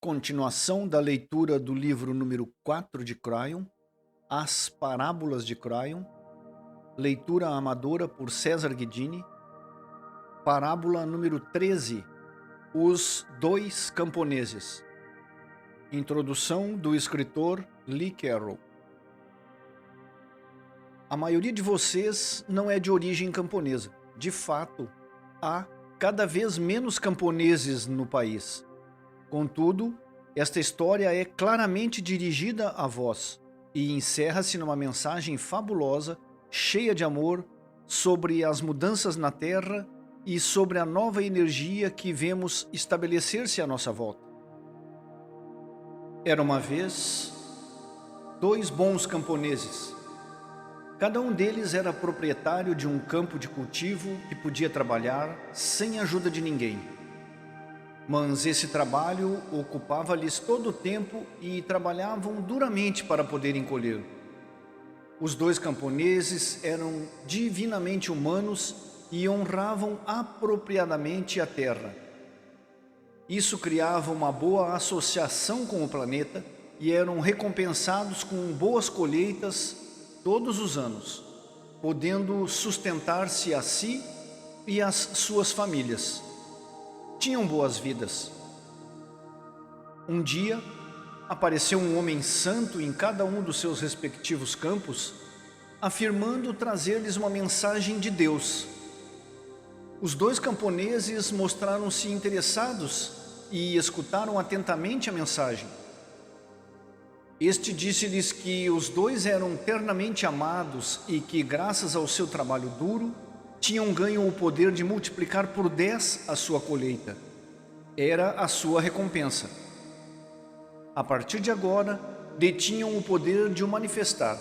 Continuação da leitura do livro número 4 de Cryon, As Parábolas de Cryon, leitura amadora por César Guidini, parábola número 13, Os Dois Camponeses. Introdução do escritor Lee Carroll. A maioria de vocês não é de origem camponesa. De fato, há cada vez menos camponeses no país. Contudo, esta história é claramente dirigida a vós e encerra-se numa mensagem fabulosa, cheia de amor, sobre as mudanças na Terra e sobre a nova energia que vemos estabelecer-se à nossa volta. Era uma vez dois bons camponeses. Cada um deles era proprietário de um campo de cultivo que podia trabalhar sem a ajuda de ninguém. Mas esse trabalho ocupava-lhes todo o tempo e trabalhavam duramente para poderem colher. Os dois camponeses eram divinamente humanos e honravam apropriadamente a terra. Isso criava uma boa associação com o planeta e eram recompensados com boas colheitas todos os anos, podendo sustentar-se a si e as suas famílias. Tinham boas vidas. Um dia, apareceu um homem santo em cada um dos seus respectivos campos, afirmando trazer-lhes uma mensagem de Deus. Os dois camponeses mostraram-se interessados e escutaram atentamente a mensagem. Este disse-lhes que os dois eram ternamente amados e que, graças ao seu trabalho duro, tinham ganho o poder de multiplicar por 10 a sua colheita. Era a sua recompensa. A partir de agora, detinham o poder de o manifestar.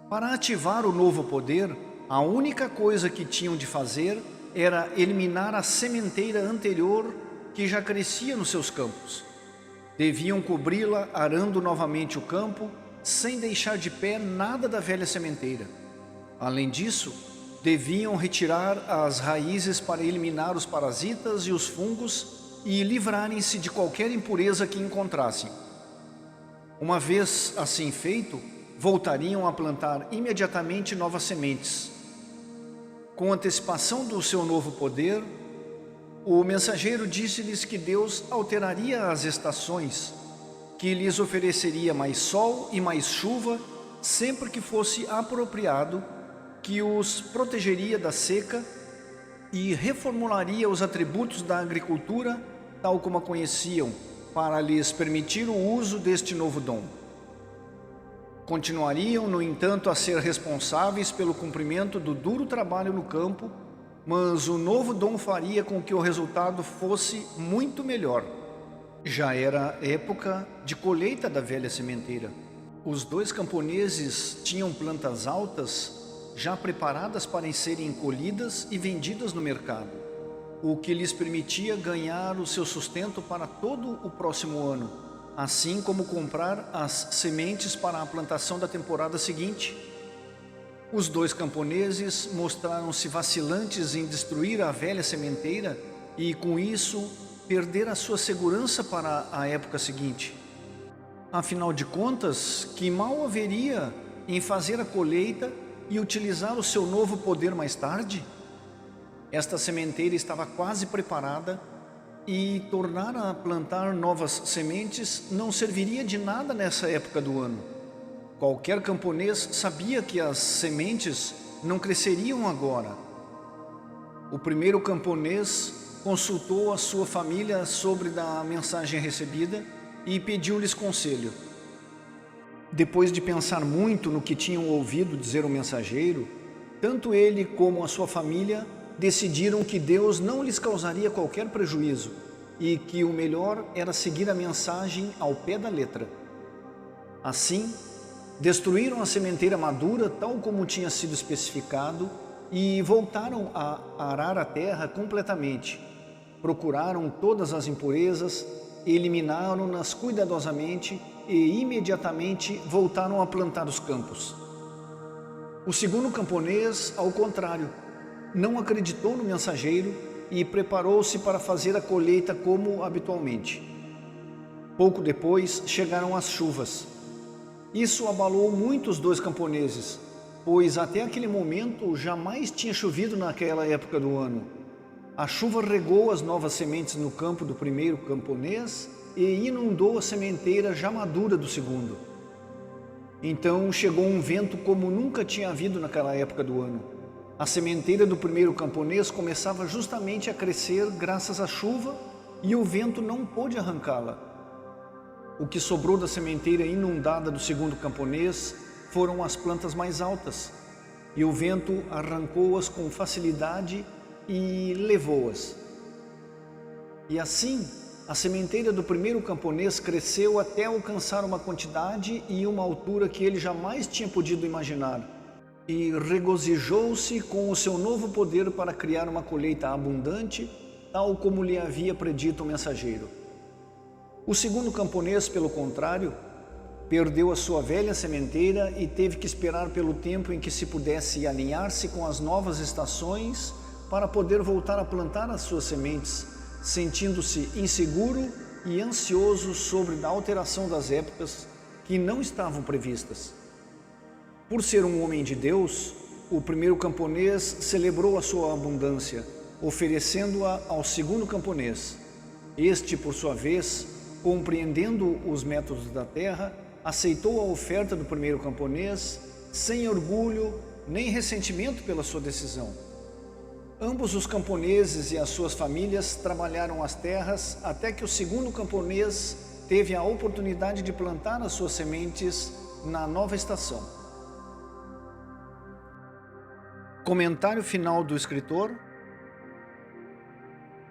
Para ativar o novo poder, a única coisa que tinham de fazer era eliminar a sementeira anterior que já crescia nos seus campos. Deviam cobri-la arando novamente o campo, sem deixar de pé nada da velha sementeira. Além disso, deviam retirar as raízes para eliminar os parasitas e os fungos e livrarem-se de qualquer impureza que encontrassem. Uma vez assim feito, voltariam a plantar imediatamente novas sementes. Com antecipação do seu novo poder, o mensageiro disse-lhes que Deus alteraria as estações, que lhes ofereceria mais sol e mais chuva sempre que fosse apropriado, que os protegeria da seca e reformularia os atributos da agricultura, tal como a conheciam, para lhes permitir o uso deste novo dom. Continuariam, no entanto, a ser responsáveis pelo cumprimento do duro trabalho no campo, mas o novo dom faria com que o resultado fosse muito melhor. Já era época de colheita da velha sementeira. Os dois camponeses tinham plantas altas, já preparadas para serem colhidas e vendidas no mercado, o que lhes permitia ganhar o seu sustento para todo o próximo ano, assim como comprar as sementes para a plantação da temporada seguinte. Os dois camponeses mostraram-se vacilantes em destruir a velha sementeira e, com isso, perder a sua segurança para a época seguinte. Afinal de contas, que mal haveria em fazer a colheita e utilizar o seu novo poder mais tarde? Esta sementeira estava quase preparada e tornar a plantar novas sementes não serviria de nada nessa época do ano. Qualquer camponês sabia que as sementes não cresceriam agora. O primeiro camponês consultou a sua família sobre a mensagem recebida e pediu-lhes conselho. Depois de pensar muito no que tinham ouvido dizer o mensageiro, tanto ele como a sua família decidiram que Deus não lhes causaria qualquer prejuízo e que o melhor era seguir a mensagem ao pé da letra. Assim, destruíram a sementeira madura tal como tinha sido especificado e voltaram a arar a terra completamente. Procuraram todas as impurezas, eliminaram-nas cuidadosamente e imediatamente voltaram a plantar os campos. O segundo camponês, ao contrário, não acreditou no mensageiro e preparou-se para fazer a colheita como habitualmente. Pouco depois chegaram as chuvas. Isso abalou muito os dois camponeses, pois até aquele momento jamais tinha chovido naquela época do ano. A chuva regou as novas sementes no campo do primeiro camponês e inundou a sementeira já madura do segundo. Então chegou um vento como nunca tinha havido naquela época do ano. A sementeira do primeiro camponês começava justamente a crescer graças à chuva e o vento não pôde arrancá-la. O que sobrou da sementeira inundada do segundo camponês foram as plantas mais altas, e o vento arrancou-as com facilidade e levou-as. E assim, a sementeira do primeiro camponês cresceu até alcançar uma quantidade e uma altura que ele jamais tinha podido imaginar, e regozijou-se com o seu novo poder para criar uma colheita abundante, tal como lhe havia predito o mensageiro. O segundo camponês, pelo contrário, perdeu a sua velha sementeira e teve que esperar pelo tempo em que se pudesse alinhar-se com as novas estações para poder voltar a plantar as suas sementes, sentindo-se inseguro e ansioso sobre a alteração das épocas que não estavam previstas. Por ser um homem de Deus, o primeiro camponês celebrou a sua abundância, oferecendo-a ao segundo camponês. Este, por sua vez, compreendendo os métodos da terra, aceitou a oferta do primeiro camponês, sem orgulho nem ressentimento pela sua decisão. Ambos os camponeses e as suas famílias trabalharam as terras até que o segundo camponês teve a oportunidade de plantar as suas sementes na nova estação. Comentário final do escritor.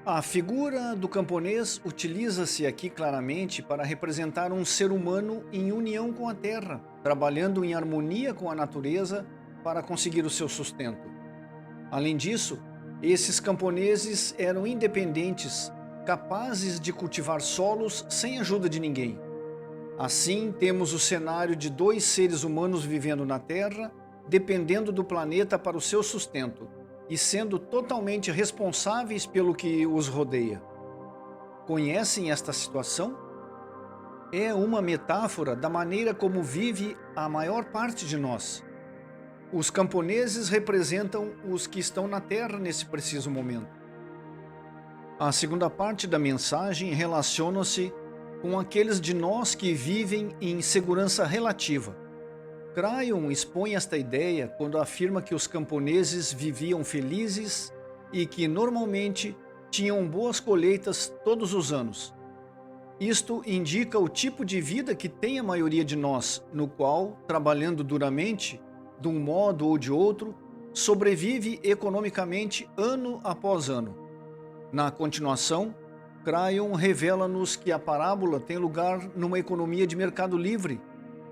A figura do camponês utiliza-se aqui claramente para representar um ser humano em união com a terra, trabalhando em harmonia com a natureza para conseguir o seu sustento. Além disso, esses camponeses eram independentes, capazes de cultivar solos sem ajuda de ninguém. Assim, temos o cenário de dois seres humanos vivendo na terra, dependendo do planeta para o seu sustento e sendo totalmente responsáveis pelo que os rodeia. Conhecem esta situação? É uma metáfora da maneira como vive a maior parte de nós. Os camponeses representam os que estão na terra nesse preciso momento. A segunda parte da mensagem relaciona-se com aqueles de nós que vivem em segurança relativa. Crayon expõe esta ideia quando afirma que os camponeses viviam felizes e que normalmente tinham boas colheitas todos os anos. Isto indica o tipo de vida que tem a maioria de nós, no qual, trabalhando duramente, de um modo ou de outro, sobrevive economicamente ano após ano. Na continuação, Crayon revela-nos que a parábola tem lugar numa economia de mercado livre,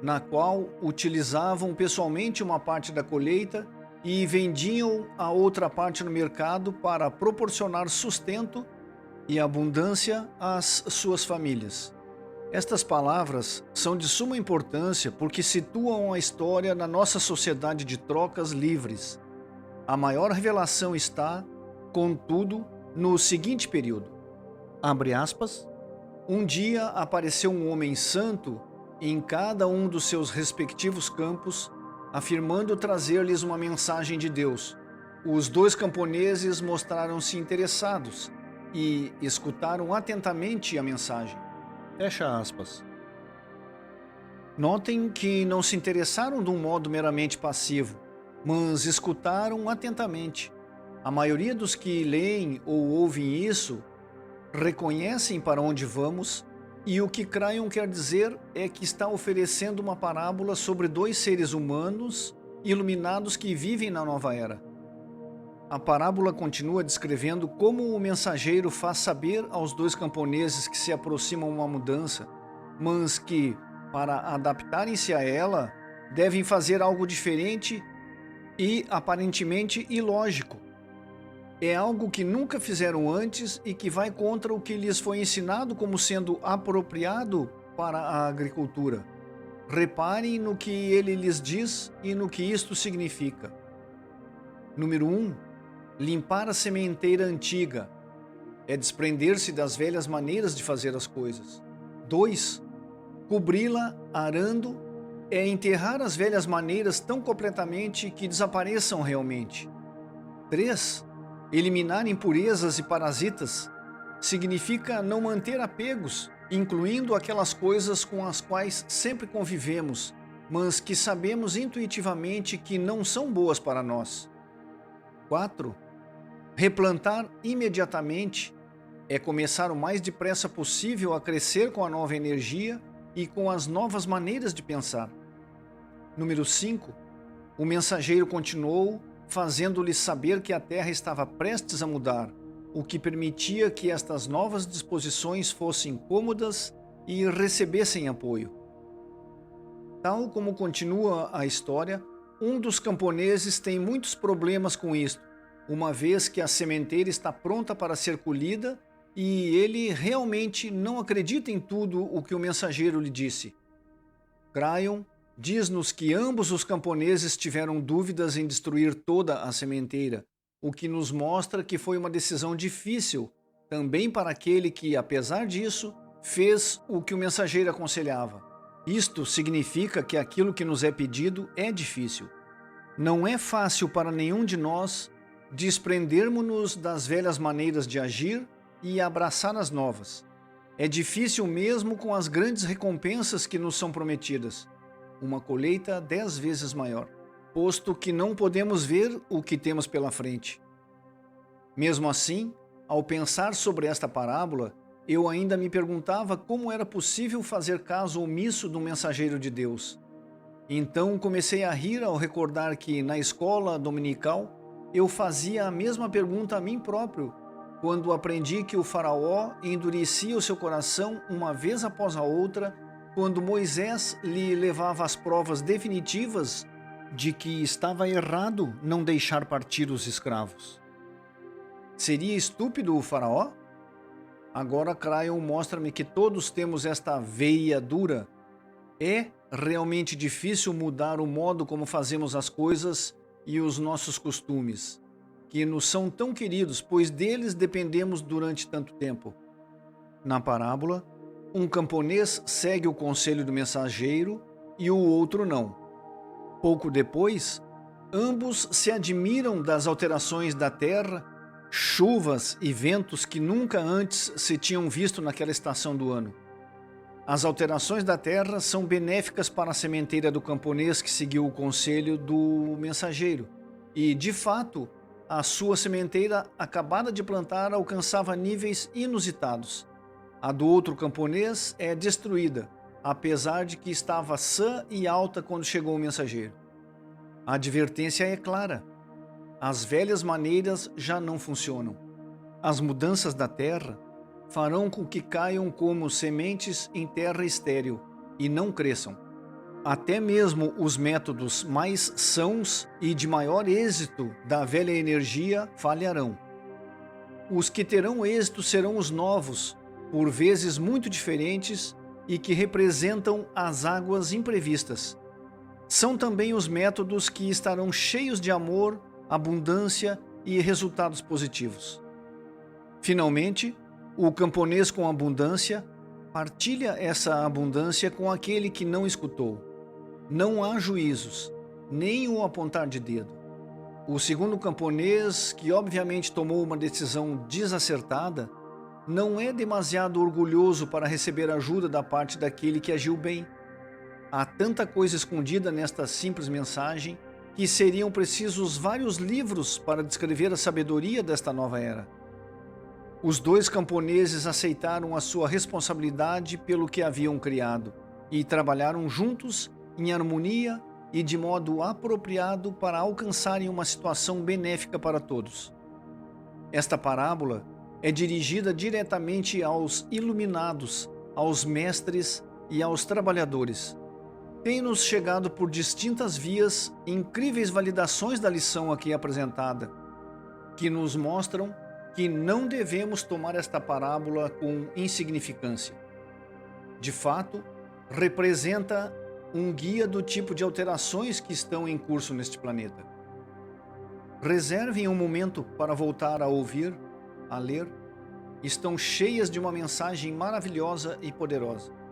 na qual utilizavam pessoalmente uma parte da colheita e vendiam a outra parte no mercado para proporcionar sustento e abundância às suas famílias. Estas palavras são de suma importância porque situam a história na nossa sociedade de trocas livres. A maior revelação está, contudo, no seguinte período. Abre aspas. Um dia apareceu um homem santo em cada um dos seus respectivos campos, afirmando trazer-lhes uma mensagem de Deus. Os dois camponeses mostraram-se interessados e escutaram atentamente a mensagem. Fecha aspas. Notem que não se interessaram de um modo meramente passivo, mas escutaram atentamente. A maioria dos que leem ou ouvem isso reconhecem para onde vamos, e o que Crayon quer dizer é que está oferecendo uma parábola sobre dois seres humanos iluminados que vivem na nova era. A parábola continua descrevendo como o mensageiro faz saber aos dois camponeses que se aproximam uma mudança, mas que, para adaptarem-se a ela, devem fazer algo diferente e aparentemente ilógico. É algo que nunca fizeram antes e que vai contra o que lhes foi ensinado como sendo apropriado para a agricultura. Reparem no que ele lhes diz e no que isto significa. Número 1. Limpar a sementeira antiga é desprender-se das velhas maneiras de fazer as coisas. 2. Cobri-la arando é enterrar as velhas maneiras tão completamente que desapareçam realmente. 3. Eliminar impurezas e parasitas significa não manter apegos, incluindo aquelas coisas com as quais sempre convivemos, mas que sabemos intuitivamente que não são boas para nós. 4. Replantar imediatamente é começar o mais depressa possível a crescer com a nova energia e com as novas maneiras de pensar. Número 5. O mensageiro continuou, fazendo-lhe saber que a Terra estava prestes a mudar, o que permitia que estas novas disposições fossem cômodas e recebessem apoio. Tal como continua a história, um dos camponeses tem muitos problemas com isto, uma vez que a sementeira está pronta para ser colhida e ele realmente não acredita em tudo o que o mensageiro lhe disse. Crayon diz-nos que ambos os camponeses tiveram dúvidas em destruir toda a sementeira, o que nos mostra que foi uma decisão difícil, também para aquele que, apesar disso, fez o que o mensageiro aconselhava. Isto significa que aquilo que nos é pedido é difícil. Não é fácil para nenhum de nós desprendermos-nos das velhas maneiras de agir e abraçar as novas. É difícil mesmo com as grandes recompensas que nos são prometidas. Uma colheita 10 vezes maior, posto que não podemos ver o que temos pela frente. Mesmo assim, ao pensar sobre esta parábola, eu ainda me perguntava como era possível fazer caso omisso do mensageiro de Deus. Então comecei a rir ao recordar que, na escola dominical, eu fazia a mesma pergunta a mim próprio, quando aprendi que o faraó endurecia o seu coração uma vez após a outra, quando Moisés lhe levava as provas definitivas de que estava errado não deixar partir os escravos. Seria estúpido o faraó? Agora Crayon mostra-me que todos temos esta veia dura. É realmente difícil mudar o modo como fazemos as coisas e os nossos costumes, que nos são tão queridos, pois deles dependemos durante tanto tempo. Na parábola, um camponês segue o conselho do mensageiro e o outro não. Pouco depois, ambos se admiram das alterações da terra, chuvas e ventos que nunca antes se tinham visto naquela estação do ano. As alterações da terra são benéficas para a sementeira do camponês que seguiu o conselho do mensageiro. E, de fato, a sua sementeira acabada de plantar alcançava níveis inusitados. A do outro camponês é destruída, apesar de que estava sã e alta quando chegou o mensageiro. A advertência é clara. As velhas maneiras já não funcionam. As mudanças da terra farão com que caiam como sementes em terra estéril e não cresçam. Até mesmo os métodos mais sãos e de maior êxito da velha energia falharão. Os que terão êxito serão os novos, por vezes muito diferentes e que representam as águas imprevistas. São também os métodos que estarão cheios de amor, abundância e resultados positivos. Finalmente, o camponês com abundância partilha essa abundância com aquele que não escutou. Não há juízos, nem o apontar de dedo. O segundo camponês, que obviamente tomou uma decisão desacertada, não é demasiado orgulhoso para receber ajuda da parte daquele que agiu bem. Há tanta coisa escondida nesta simples mensagem que seriam precisos vários livros para descrever a sabedoria desta nova era. Os dois camponeses aceitaram a sua responsabilidade pelo que haviam criado e trabalharam juntos em harmonia e de modo apropriado para alcançarem uma situação benéfica para todos. Esta parábola é dirigida diretamente aos iluminados, aos mestres e aos trabalhadores. Tem-nos chegado por distintas vias incríveis validações da lição aqui apresentada, que nos mostram que não devemos tomar esta parábola com insignificância. De fato, representa um guia do tipo de alterações que estão em curso neste planeta. Reservem um momento para voltar a ouvir, a ler estão cheias de uma mensagem maravilhosa e poderosa.